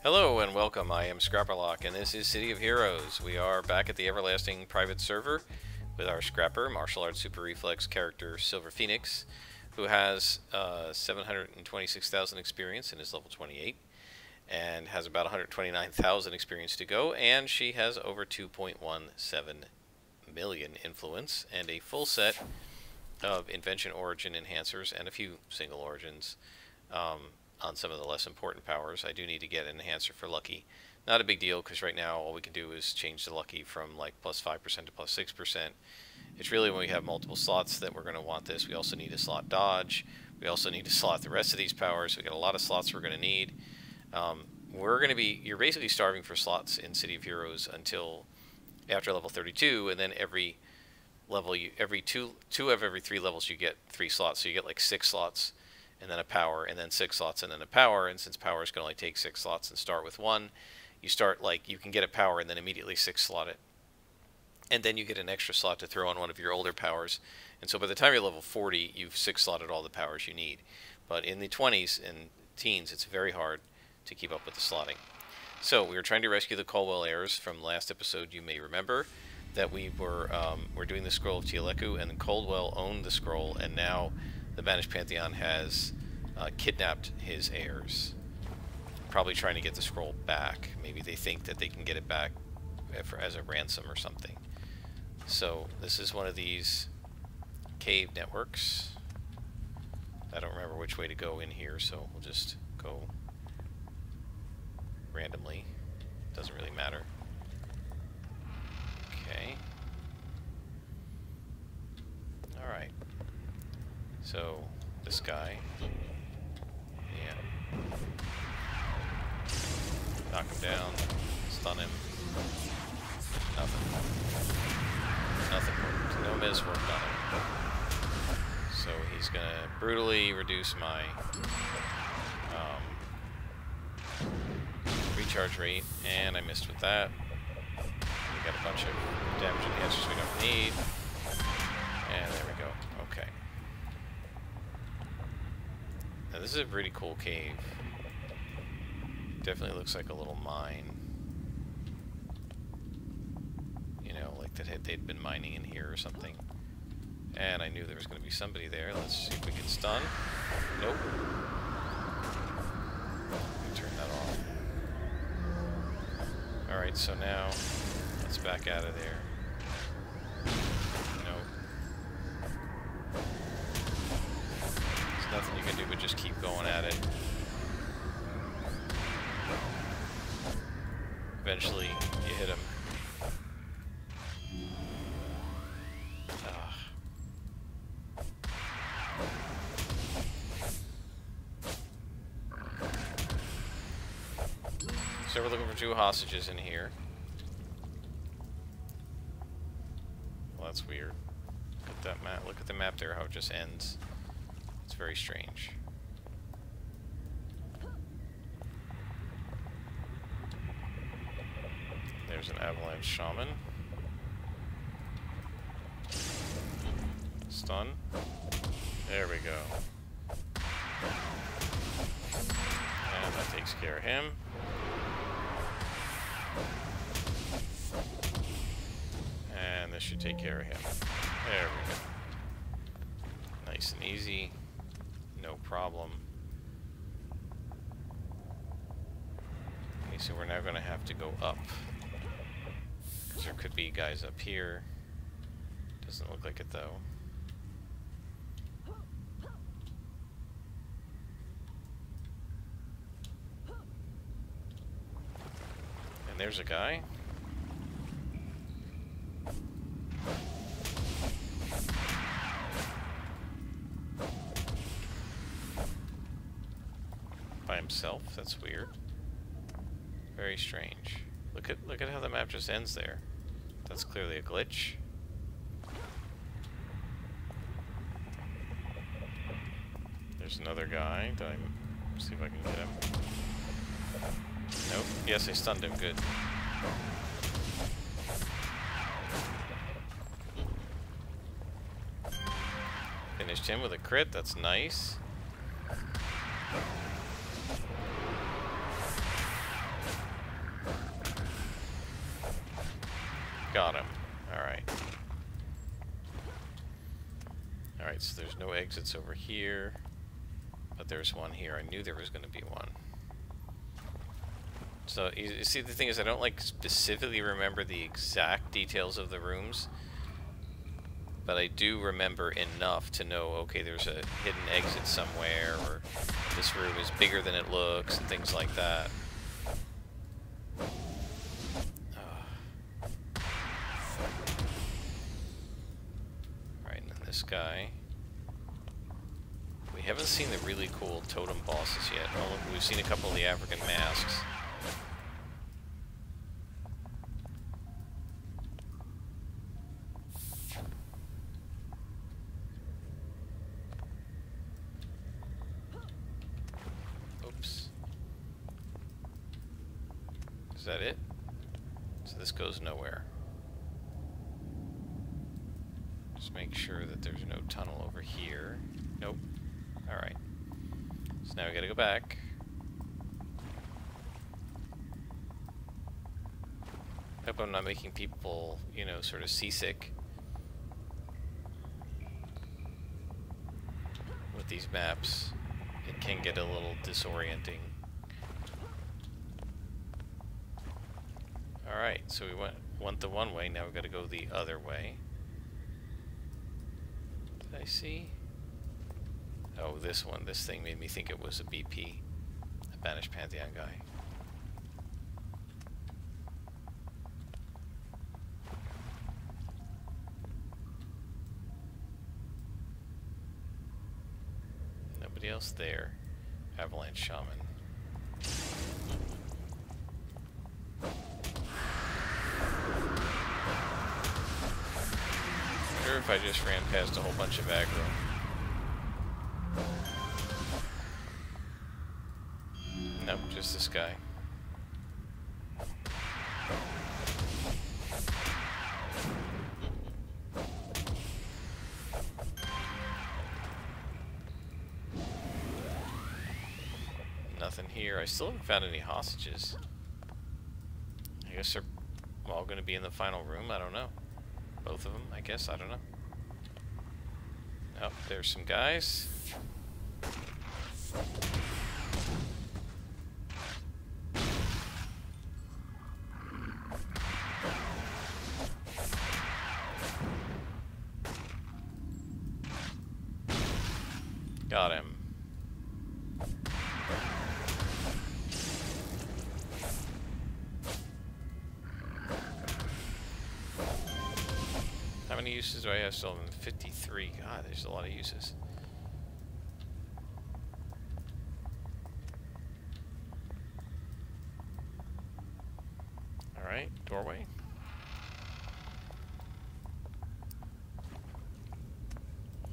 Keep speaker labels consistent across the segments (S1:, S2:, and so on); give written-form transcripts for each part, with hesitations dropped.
S1: Hello and welcome, I am Scrapperlock and this is City of Heroes. We are back at the Everlasting private server with our Scrapper, martial arts super reflex character Silver Phoenix, who has 726,000 experience and is level 28, and has about 129,000 experience to go, and she has over 2.17 million influence, and a full set of Invention Origin enhancers, and a few single origins. On some of the less important powers. I do need to get an enhancer for Lucky. Not a big deal, because right now all we can do is change the Lucky from like plus 5% to plus 6%. It's really when we have multiple slots that we're going to want this. We also need a slot dodge. We also need to slot the rest of these powers. We got a lot of slots we're going to need. You're basically starving for slots in City of Heroes until after level 32, and then every level, every two of every 3 levels you get 3 slots. So you get like 6 slots, and then a power, and then 6 slots, and then a power. And since powers can only take 6 slots and start with 1, you start like you can get a power and then immediately 6 slot it, and then you get an extra slot to throw on one of your older powers. And so by the time you're level 40, you've 6 slotted all the powers you need. But in the 20s and teens, it's very hard to keep up with the slotting. So we were trying to rescue the Caldwell heirs from last episode. You may remember that we're doing the Scroll of Tieleku, and Caldwell owned the scroll, and now the Banished Pantheon has kidnapped his heirs, probably trying to get the scroll back. Maybe they think that they can get it back as a ransom or something. So this is one of these cave networks. I don't remember which way to go in here, so we'll just go randomly. Doesn't really matter. Okay. Alright. So, this guy, yeah, knock him down, stun him, nothing worked, no miss worked on him, so he's gonna brutally reduce my recharge rate, and I missed with that. We got a bunch of damage enhancers we don't need, and there we go, okay. Now this is a pretty cool cave. Definitely looks like a little mine. You know, like that they'd been mining in here or something. And I knew there was going to be somebody there. Let's see if we can stun. Nope. Turn that off. Alright, so now let's back out of there. Nothing you can do but just keep going at it. Eventually, you hit him. So we're looking for 2 hostages in here. Well, that's weird. Look at that map. Look at the map there, how it just ends. It's very strange. There's an avalanche shaman. Stun. There we go. And that takes care of him. And this should take care of him. There we go. Nice and easy. No problem. Okay, so we're now going to have to go up. Because there could be guys up here. Doesn't look like it though. And there's a guy. By himself. That's weird. Very strange. Look at how the map just ends there. That's clearly a glitch. There's another guy. See if I can get him. Nope. Yes, I stunned him. Good. Finished him with a crit. That's nice. Got him. Alright. Alright, so there's no exits over here. But there's one here. I knew there was going to be one. So, you see, the thing is, I don't, like, specifically remember the exact details of the rooms. But I do remember enough to know, okay, there's a hidden exit somewhere, or this room is bigger than it looks, and things like that. Alright, and then this guy. We haven't seen the really cool totem bosses yet. Oh, we've seen a couple of the African masks. Oops. Is that it? So this goes nowhere. Just make sure that there's no tunnel over here. Nope. Alright. So now we gotta go back. Hope I'm not making people, you know, sort of seasick with these maps. It can get a little disorienting. Alright, so we went the one way, now we've got to go the other way. Did I see? Oh, this one. This thing made me think it was a BP. A Banished Pantheon guy. Nobody else there. Avalanche Shaman. I wonder if I just ran past a whole bunch of aggro. Nope, just this guy. Nothing here. I still haven't found any hostages. I guess they're all going to be in the final room. I don't know. Both of them, I guess. I don't know. Oh, there's some guys. Got him. How many uses do I have? Still 53. God, there's a lot of uses. Alright, doorway.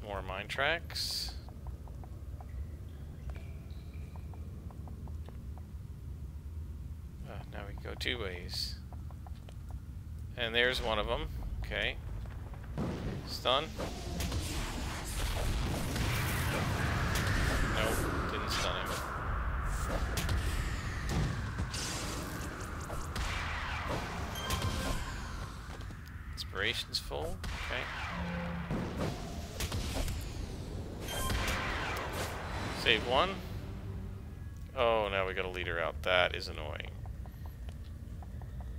S1: More mine tracks. Now we can go two ways. And there's one of them. Okay. Stun. Nope, didn't stun him. Inspiration's full. Okay. Save one. Oh, now we got a leader out. That is annoying.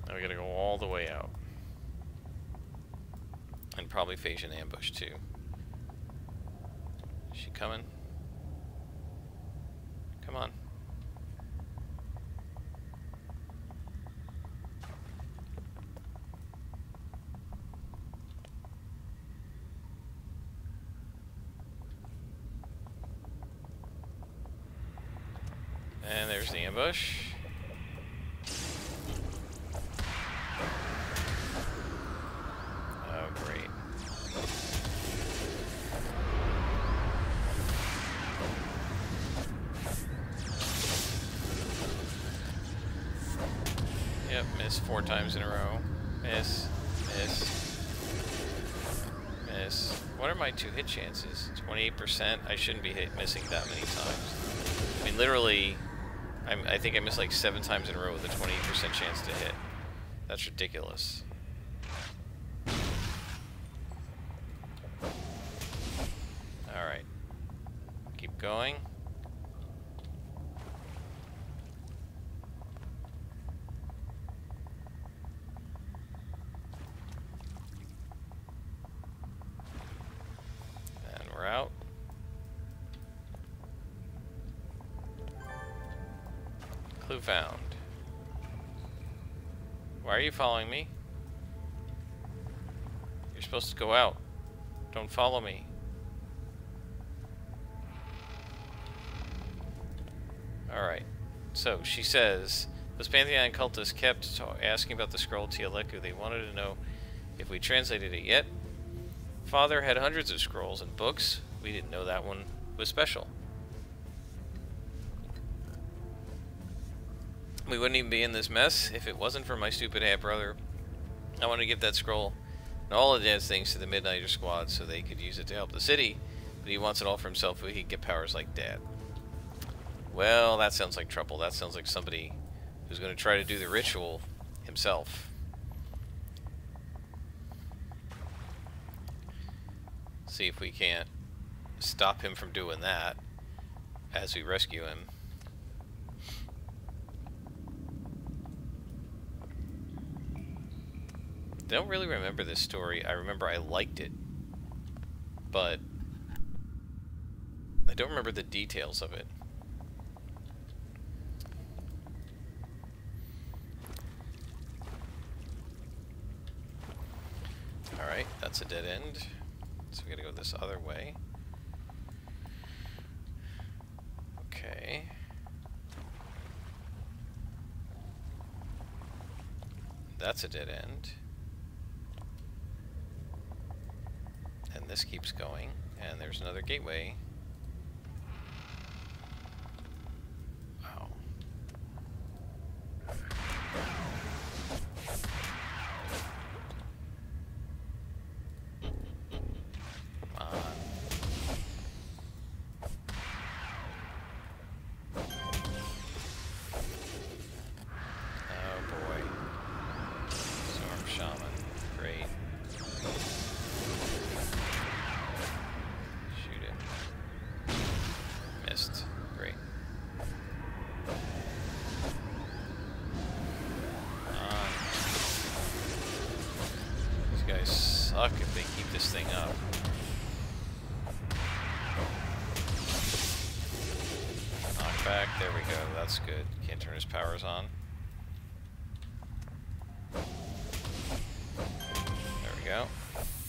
S1: Now we gotta go all the way out. And probably Phasian ambush too. Is she coming? Come on. And there's the ambush. Oh, great. Yep, miss 4 times in a row. Miss, miss, miss. What are my 2 hit chances? 28%? I shouldn't be missing that many times. I mean, literally, I think I missed like 7 times in a row with a 28% chance to hit. That's ridiculous. going. And we're out. Clue found. Why are you following me? You're supposed to go out. Don't follow me. Alright. So, she says, those Pantheon cultists kept asking about the scroll Tialeku. They wanted to know if we translated it yet. Father had hundreds of scrolls and books. We didn't know that one was special. We wouldn't even be in this mess if it wasn't for my stupid half-brother. I wanted to give that scroll and all of Dad's things to the Midnighter squad so they could use it to help the city, but he wants it all for himself so he could get powers like Dad. Well, that sounds like trouble. That sounds like somebody who's going to try to do the ritual himself. See if we can't stop him from doing that as we rescue him. Don't really remember this story. I remember I liked it, but I don't remember the details of it. Alright, that's a dead end. So we gotta go this other way. Okay. That's a dead end. And this keeps going, and there's another gateway. Wow. Come on. Oh boy. Storm Shaman. Great. Great. These guys suck if they keep this thing up. Knockback, there we go, that's good. Can't turn his powers on. There we go.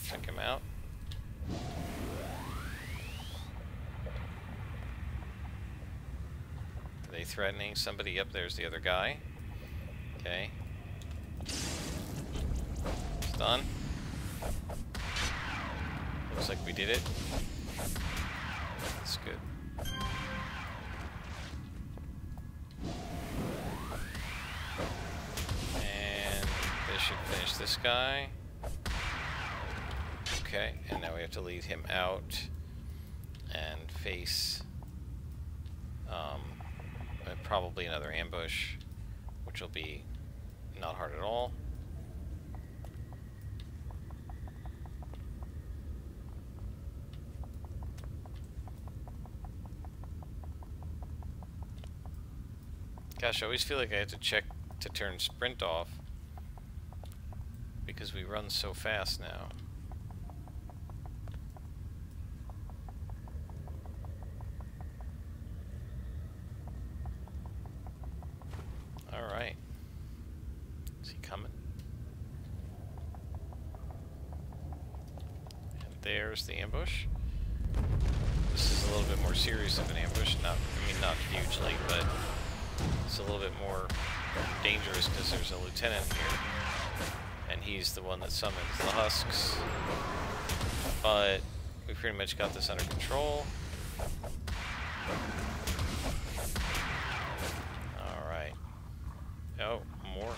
S1: Check him out. Are they threatening somebody? Up there's the other guy. Okay. It's done. Looks like we did it. That's good. And this should finish this guy. Okay, and now we have to lead him out and face probably another ambush, which will be not hard at all. Gosh, I always feel like I have to check to turn sprint off because we run so fast now. Alright. Is he coming? And there's the ambush. This is a little bit more serious of an ambush. Not hugely, but it's a little bit more dangerous because there's a lieutenant here. And he's the one that summons the husks. But we pretty much got this under control. Alright. Oh, more.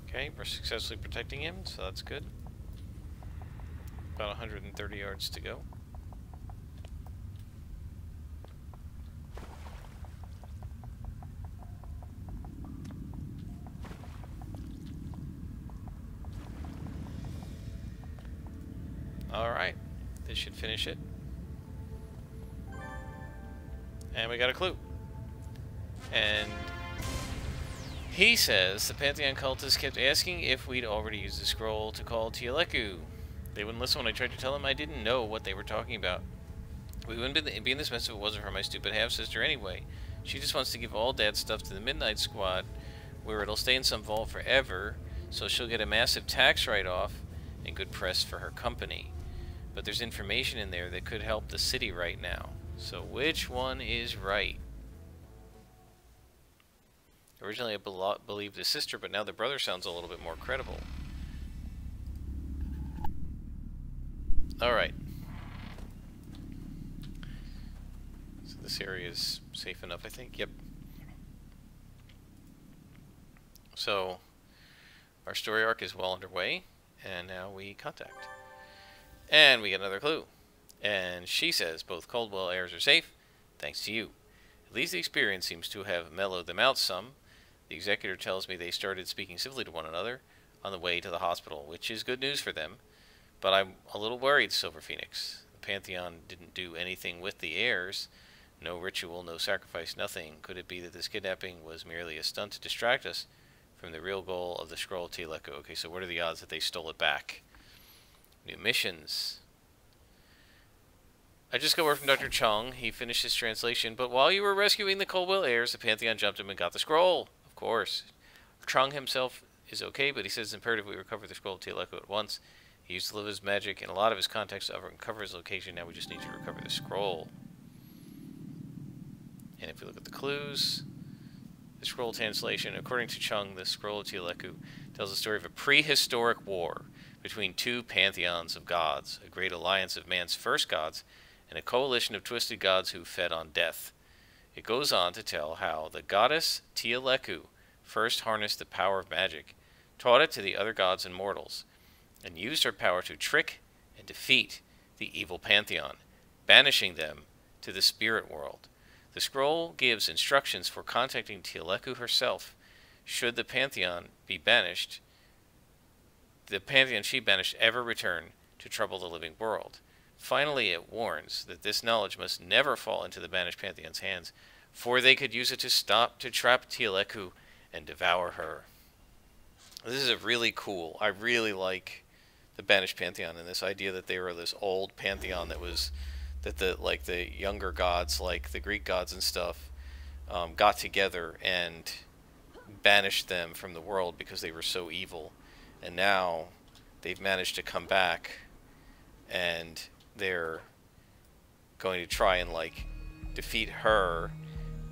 S1: Okay, we're successfully protecting him, so that's good. About 130 yards to go. This should finish it. And we got a clue. And he says the Pantheon cultists kept asking if we'd already used the scroll to call Tieleku. They wouldn't listen when I tried to tell them I didn't know what they were talking about. We wouldn't be in this mess if it wasn't for my stupid half-sister anyway. She just wants to give all Dad's stuff to the Midnight Squad, where it'll stay in some vault forever, so she'll get a massive tax write-off and good press for her company. But there's information in there that could help the city right now. So which one is right? Originally I believed the sister, but now the brother sounds a little bit more credible. Alright. So this area is safe enough, I think. Yep. So our story arc is well underway, and now we contact. And we get another clue. And she says both Coldwell heirs are safe, thanks to you. At least the experience seems to have mellowed them out some. The executor tells me they started speaking civilly to one another on the way to the hospital, which is good news for them. But I'm a little worried, Silver Phoenix. The Pantheon didn't do anything with the heirs. No ritual, no sacrifice, nothing. Could it be that this kidnapping was merely a stunt to distract us from the real goal of the scroll Tieleku? Okay, so what are the odds that they stole it back? New missions. I just got word from Dr. Chung. He finished his translation. But while you were rescuing the Coldwell heirs, the Pantheon jumped him and got the scroll. Of course. Chung himself is okay, but he says it's imperative we recover the scroll of Tieleku at once. He used to live his magic and a lot of his contacts to uncover his location. Now we just need to recover the scroll. And if we look at the clues, the scroll translation, according to Chung, the scroll of Tieleku tells the story of a prehistoric war between two pantheons of gods, a great alliance of man's first gods, and a coalition of twisted gods who fed on death. It goes on to tell how the goddess Tieleku first harnessed the power of magic, taught it to the other gods and mortals, and used her power to trick and defeat the evil pantheon, banishing them to the spirit world. The scroll gives instructions for contacting Tieleku herself. Should the pantheon be banished, the pantheon she banished ever return to trouble the living world. Finally, it warns that this knowledge must never fall into the banished pantheon's hands, for they could use it to trap Tieleku and devour her. This is a really cool. I really like the banished pantheon and this idea that they were this old pantheon that was that the younger gods, like the Greek gods and stuff, got together and banished them from the world because they were so evil, and now they've managed to come back and they're going to try and defeat her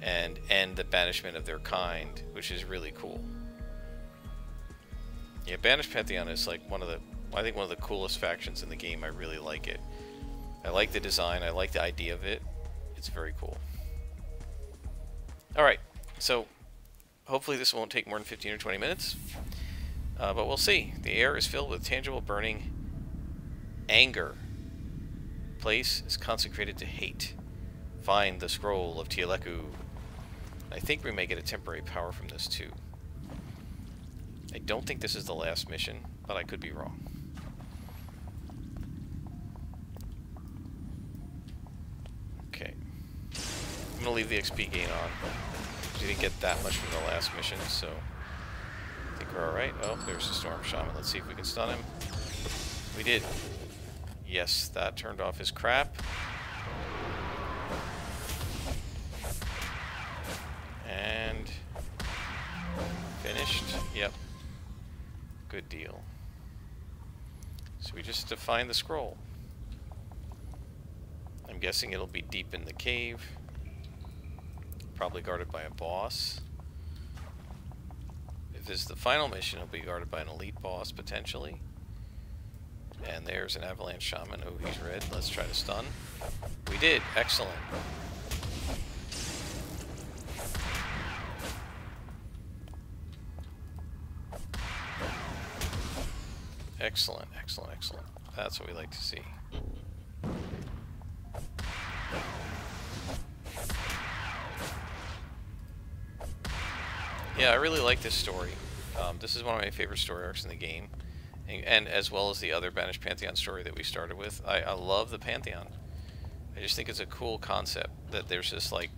S1: and end the banishment of their kind, which is really cool. Yeah, Banished Pantheon is I think one of the coolest factions in the game. I really like it. I like the design, I like the idea of it. It's very cool. Alright, so hopefully this won't take more than 15 or 20 minutes. But we'll see. The air is filled with tangible burning anger. The place is consecrated to hate. Find the scroll of Tieleku. I think we may get a temporary power from this too. I don't think this is the last mission, but I could be wrong. Okay. I'm going to leave the XP gain on. We didn't get that much from the last mission, so I think we're alright. Oh, there's the Storm Shaman. Let's see if we can stun him. We did. Yes, that turned off his crap. And finished. Yep. Good deal. So we just have to find the scroll. I'm guessing it'll be deep in the cave. Probably guarded by a boss. If this is the final mission, it'll be guarded by an elite boss, potentially. And there's an Avalanche Shaman. Oh, he's red. Let's try to stun. We did. Excellent. Excellent, excellent, excellent. That's what we like to see. Yeah, I really like this story. This is one of my favorite story arcs in the game. and as well as the other Banished Pantheon story that we started with. I love the Pantheon. I just think it's a cool concept that there's this like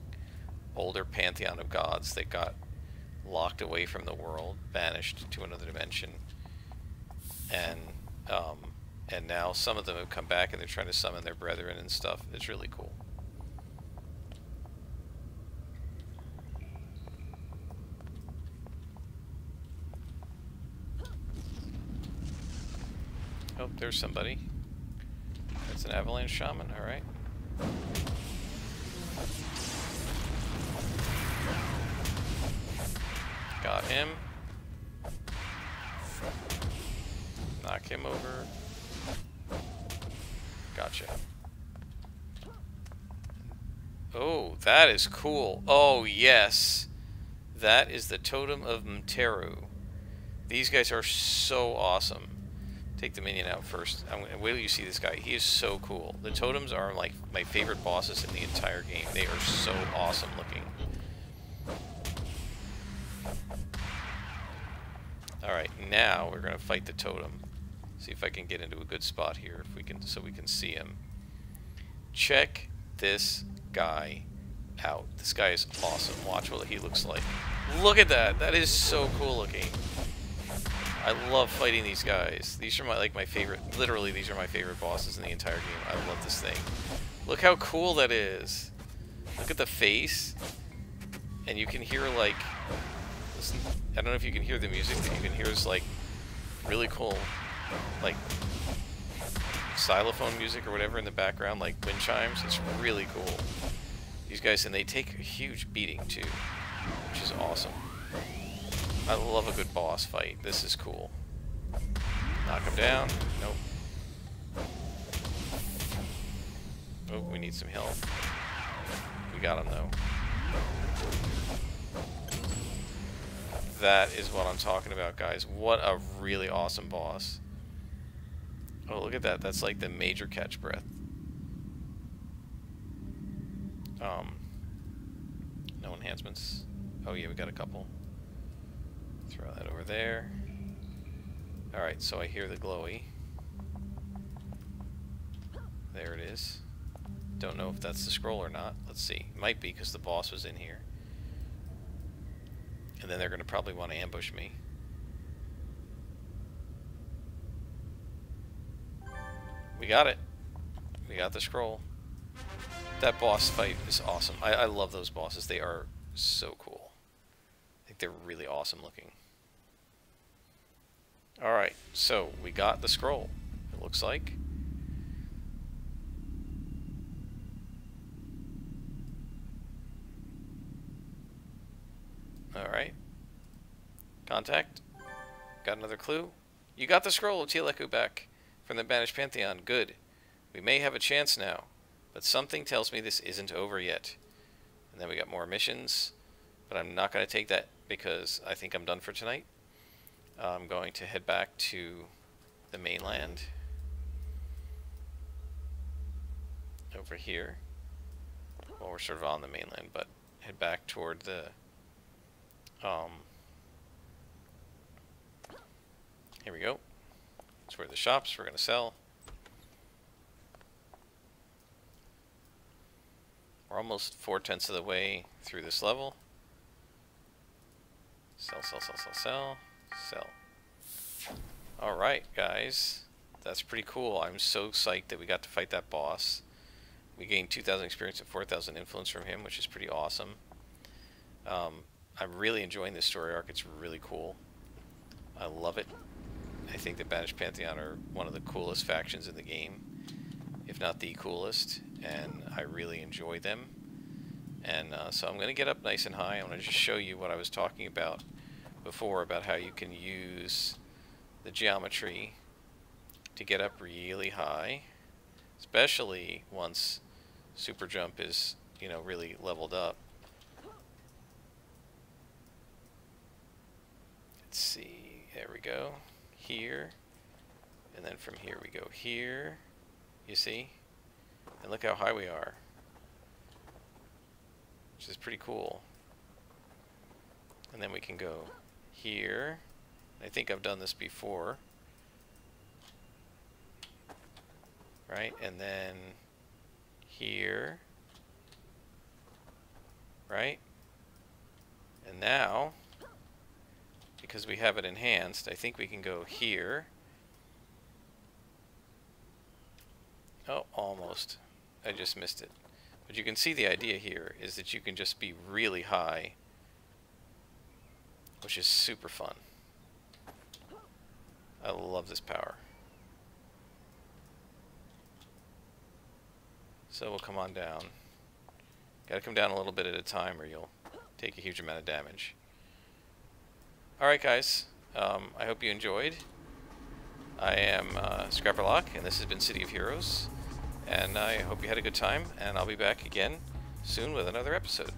S1: older pantheon of gods that got locked away from the world, banished to another dimension, and now some of them have come back and they're trying to summon their brethren and stuff. It's really cool. Oh, there's somebody. That's an avalanche shaman, alright. Got him. Knock him over. Gotcha. Oh, that is cool. Oh, yes. That is the Totem of Mteru. These guys are so awesome. Take the minion out first. Wait till you see this guy. He is so cool. The totems are like my favorite bosses in the entire game. They are so awesome looking. Alright, now we're gonna fight the totem. See if I can get into a good spot here, if we can, so we can see him. Check this guy out. This guy is awesome. Watch what he looks like. Look at that. That is so cool looking. I love fighting these guys. These are my favorite. Literally, these are my favorite bosses in the entire game. I love this thing. Look how cool that is. Look at the face, and you can hear like. Listen, I don't know if you can hear the music, but you can hear this like really cool, like xylophone music or whatever in the background, like wind chimes. It's really cool. These guys, and they take a huge beating too, which is awesome. I love a good boss fight. This is cool. Knock him down. Nope. Oh, we need some health. We got him though. That is what I'm talking about, guys. What a really awesome boss. Oh, look at that. That's like the major catch breath. No enhancements. Oh yeah, we got a couple. Throw that over there. Alright, so I hear the glowy. There it is. Don't know if that's the scroll or not. Let's see. Might be, because the boss was in here. And then they're going to probably want to ambush me. We got it. We got the scroll. That boss fight is awesome. I love those bosses. They are so cool. I think they're really awesome looking. Alright, so we got the scroll, it looks like. Alright. Contact. Got another clue. You got the scroll of Teleku back from the Banished Pantheon. Good. We may have a chance now, but something tells me this isn't over yet. And then we got more missions, but I'm not going to take that because I think I'm done for tonight. I'm going to head back to the mainland. Over here. Well, we're sort of on the mainland, but head back toward the here we go. That's where the shops we're going to sell. We're almost 4/10 of the way through this level. Sell, sell, sell, sell, sell, sell. Alright, guys. That's pretty cool. I'm so psyched that we got to fight that boss. We gained 2,000 experience and 4,000 influence from him, which is pretty awesome. I'm really enjoying this story arc. It's really cool. I love it. I think the Banished Pantheon are one of the coolest factions in the game, if not the coolest, and I really enjoy them. And so I'm going to get up nice and high. I'm going to just show you what I was talking about before, about how you can use the geometry to get up really high, especially once Super Jump is, you know, really leveled up. Let's see, there we go, here, and then from here we go here, you see, and look how high we are, which is pretty cool. And then we can go here. I think I've done this before, right? And then here, right? And now, because we have it enhanced, I think we can go here. Oh, almost. I just missed it. But you can see the idea here is that you can just be really high, which is super fun. I love this power. So we'll come on down. Gotta come down a little bit at a time or you'll take a huge amount of damage. Alright guys, I hope you enjoyed. I am Scrapperlock, and this has been City of Heroes. And I hope you had a good time, and I'll be back again soon with another episode.